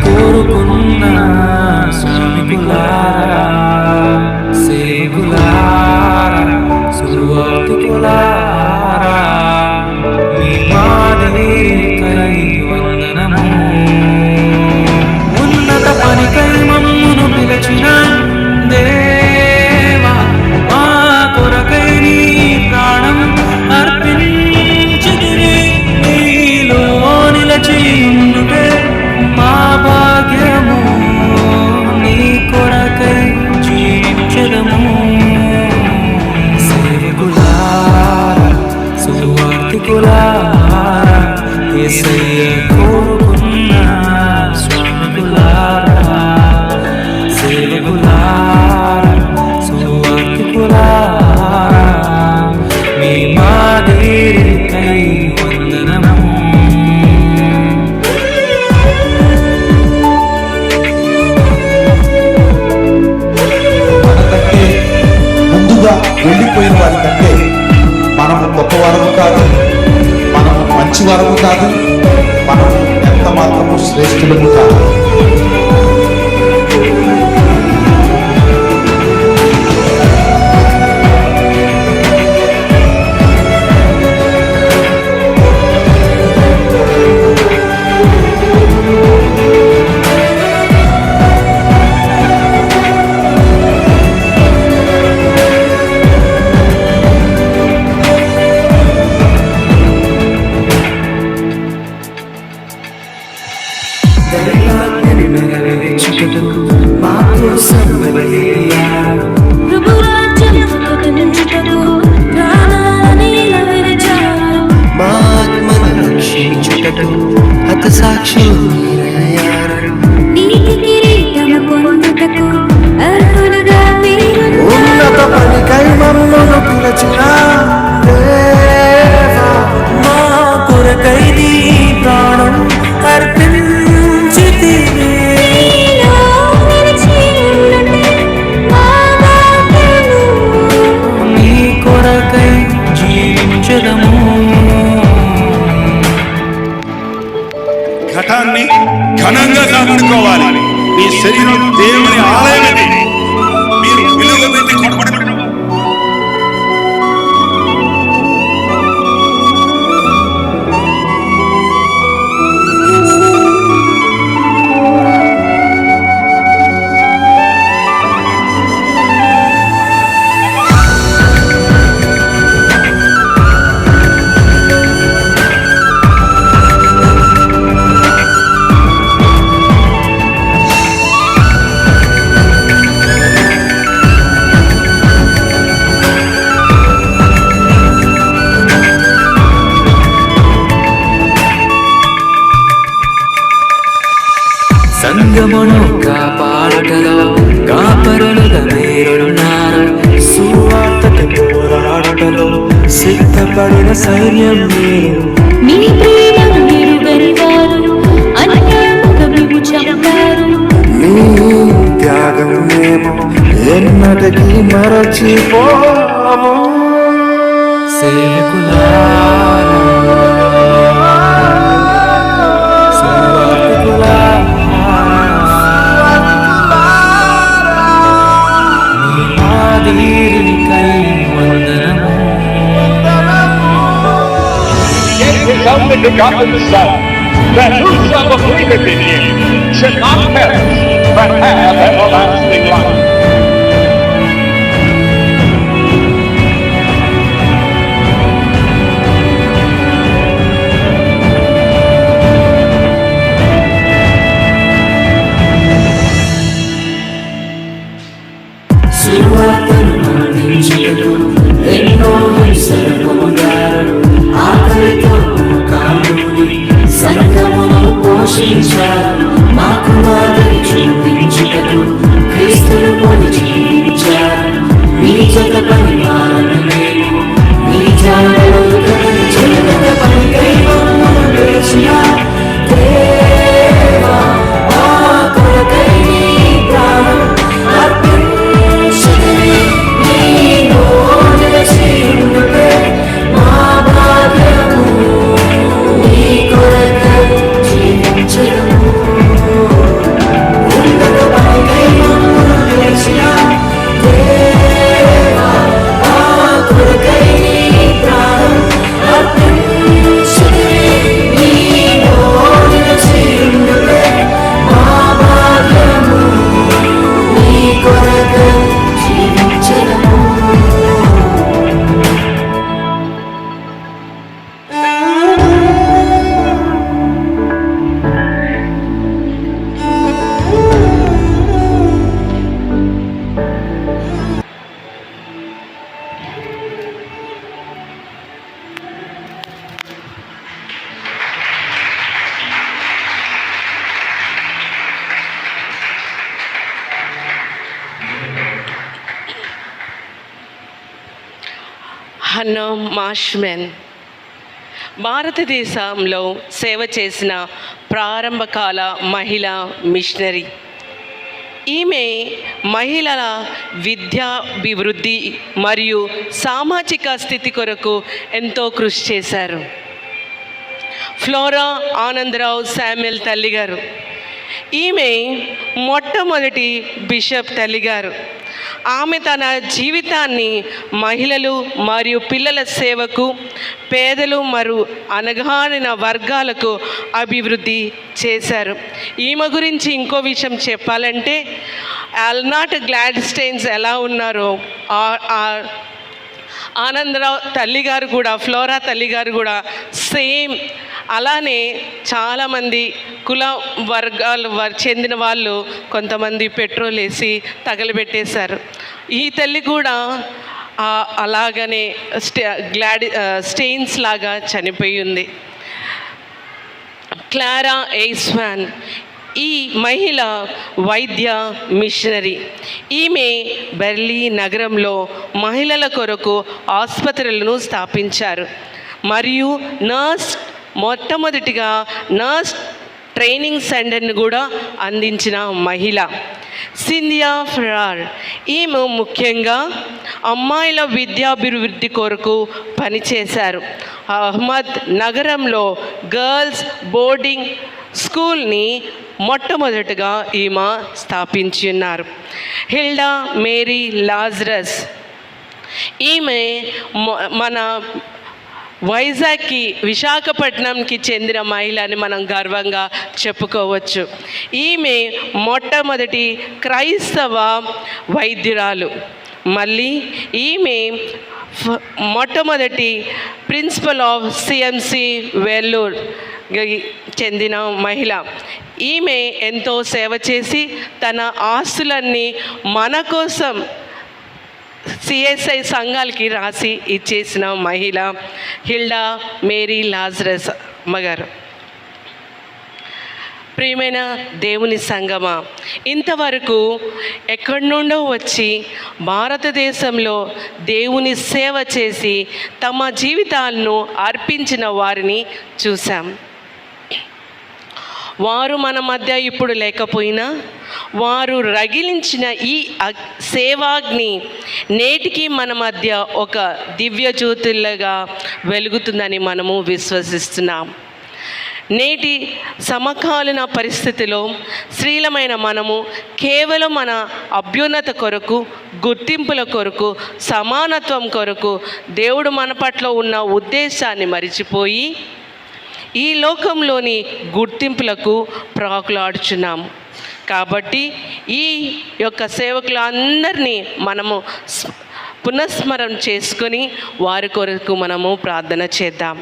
కోరుకున్న శ్రామికులారా, సేవకులారా, సువార్తికులారా, మీ మాదిరికై వందనము. ఉన్నత పనికై మమ్మును పిలిచిన దేవా, మా కొరకై నీ ప్రాణం అర్పించితిరి. నీలో నిలచి ఉండుటే మా భాగ్యము, నీ కొరకై జీవించెదము. సేవకులారా, సువార్తికులారా, యేసయ్య కోరుకున్న శ్రామికులారా, సేవకులారా, సువార్తికులారా, మీ మాదిరికై వందనము. మనకంటే ముందుగా వెళ్ళిపోయిన వారి కంటే మనము గొప్పవారము కాదు, మనము మంచివారము కాదు, మనము ఎంత మాత్రము శ్రేష్ఠులము కాదు. దైవాజ్ఞని నెరవేర్చుటకు మా కోసం బలియాడు. ప్రభురాజ్యం ప్రకటించుటకు ప్రాణాలని నిలవెరచారు. మా ఆత్మను రక్షించుటకు హతసాక్షులు మీరయ్యారు. నీతి కిరీటము పొందుటకు అర్హులుగా మీరున్నారు. ఉన్నత పనికై మమ్మును పిలిచిన దేవా, మా కొరకై నీ ప్రాణం అర్పించితివి. నీలో నిలిచి ఉండుటే మా భాగ్యము. నీ కొరకై జీవించెదము. ఘటాన్ని ఘనంగా కాపాడుకోవాలి. మీ శరీరం దేవుని ఆలయమని మీరు విలువ పెట్టి కొనబడుతున్నారు. సంగమును కాపాడుటలో కాపరులుగా మీరున్నారు. సువార్తకు పోరాడుటలో సిద్ధపడిన సైన్యం మీరు. మీ ప్రేమను ఎరుగని వారు అన్యాయముగా మేము చంపారు. మీ త్యాగం మేము ఎన్నటికీ మరచిపోము. సేవకులారా, మీ మాదిరికై వందనము. Yet his only begotten Son, that whosoever believeth in him should not perish, but have everlasting life. సువార్తను అందించుటకు ఎన్నో హింసలు పొందారు. ఆకలితో కాలుని సంఘమును పోషించారు. మాకు మాదిరి హన్నా మాష్మెన్ భారతదేశంలో సేవ చేసిన ప్రారంభకాల మహిళా మిషనరీ. ఈమె మహిళల విద్యాభివృద్ధి మరియు సామాజిక స్థితి కొరకు ఎంతో కృషి చేశారు. ఫ్లోరా ఆనందరావు శామ్యుల్ తల్లిగారు. ఈమె మొట్టమొదటి బిషప్ తల్లిగారు. ఆమె తన జీవితాన్ని మహిళలు మరియు పిల్లల సేవకు, పేదలు మరియు అణగారిన వర్గాలకు అభివృద్ధి చేశారు. ఈమె గురించి ఇంకో విషయం చెప్పాలంటే, అల్నాట్ గ్లాడ్స్టైన్స్ ఎలా ఉన్నారో ఆనందరావు తల్లిగారు కూడా, ఫ్లోరా తల్లిగారు కూడా సేమ్ అలానే చాలామంది కుల వర్గాలు చెందిన వాళ్ళు కొంతమంది పెట్రోల్ వేసి తగలబెట్టేశారు. ఈ తల్లి కూడా అలాగనే స్టెయిన్స్ లాగా చనిపోయి ఉంది. క్లారా ఎయిస్వాన్ ఈ మహిళ వైద్య మిషనరీ. ఈమె బెర్లీ నగరంలో మహిళల కొరకు ఆసుపత్రులను స్థాపించారు మరియు మొట్టమొదటిగా నర్స్ ట్రైనింగ్ సెంటర్ను కూడా అందించిన మహిళ. సింధియా ఫెరార్ ఈమె ముఖ్యంగా అమ్మాయిల విద్యాభివృద్ధి కొరకు పనిచేశారు. అహ్మద్ నగరంలో గర్ల్స్ బోర్డింగ్ స్కూల్ని మొట్టమొదటిగా ఈమె స్థాపించి ఉన్నారు. హిల్డా మేరీ లాజరస్ ఈమె మన వైజాగ్కి, విశాఖపట్నంకి చెందిన మహిళ అని మనం గర్వంగా చెప్పుకోవచ్చు. ఈమె మొట్టమొదటి క్రైస్తవ వైద్యురాలు. మళ్ళీ ఈమె మొట్టమొదటి ప్రిన్సిపల్ ఆఫ్ సిఎంసి వెల్లూరు చెందిన మహిళ. ఈమె ఎంతో సేవ చేసి తన ఆస్తులన్నీ మన కోసం సిఎస్ఐ సంఘాలకి రాసి ఇచ్చేసిన మహిళ హిల్డా మేరీ లాజరస్ అమ్మగారు. ప్రియమైన దేవుని సంగమా, ఇంతవరకు ఎక్కడి నుండో వచ్చి భారతదేశంలో దేవుని సేవ చేసి తమ జీవితాలను అర్పించిన వారిని చూసాం. వారు మన మధ్య ఇప్పుడు లేకపోయినా వారు రగిలించిన ఈ సేవాగ్ని నేటికి మన మధ్య ఒక దివ్య జ్యోతులుగా వెలుగుతుందని మనము విశ్వసిస్తున్నాం. నేటి సమకాలీన పరిస్థితిలో స్త్రీలమైన మనము కేవలం మన అభ్యున్నత కొరకు, గుర్తింపుల కొరకు, సమానత్వం కొరకు దేవుడు మన పట్ల ఉన్న ఉద్దేశాన్ని మరిచిపోయి ఈ లోకంలోని గుర్తింపులకు ప్రాకులాడుచున్నాము. కాబట్టి ఈ యొక్క సేవకులందరినీ మనము పునఃస్మరణ చేసుకొని వారి కొరకు మనము ప్రార్థన చేద్దాం.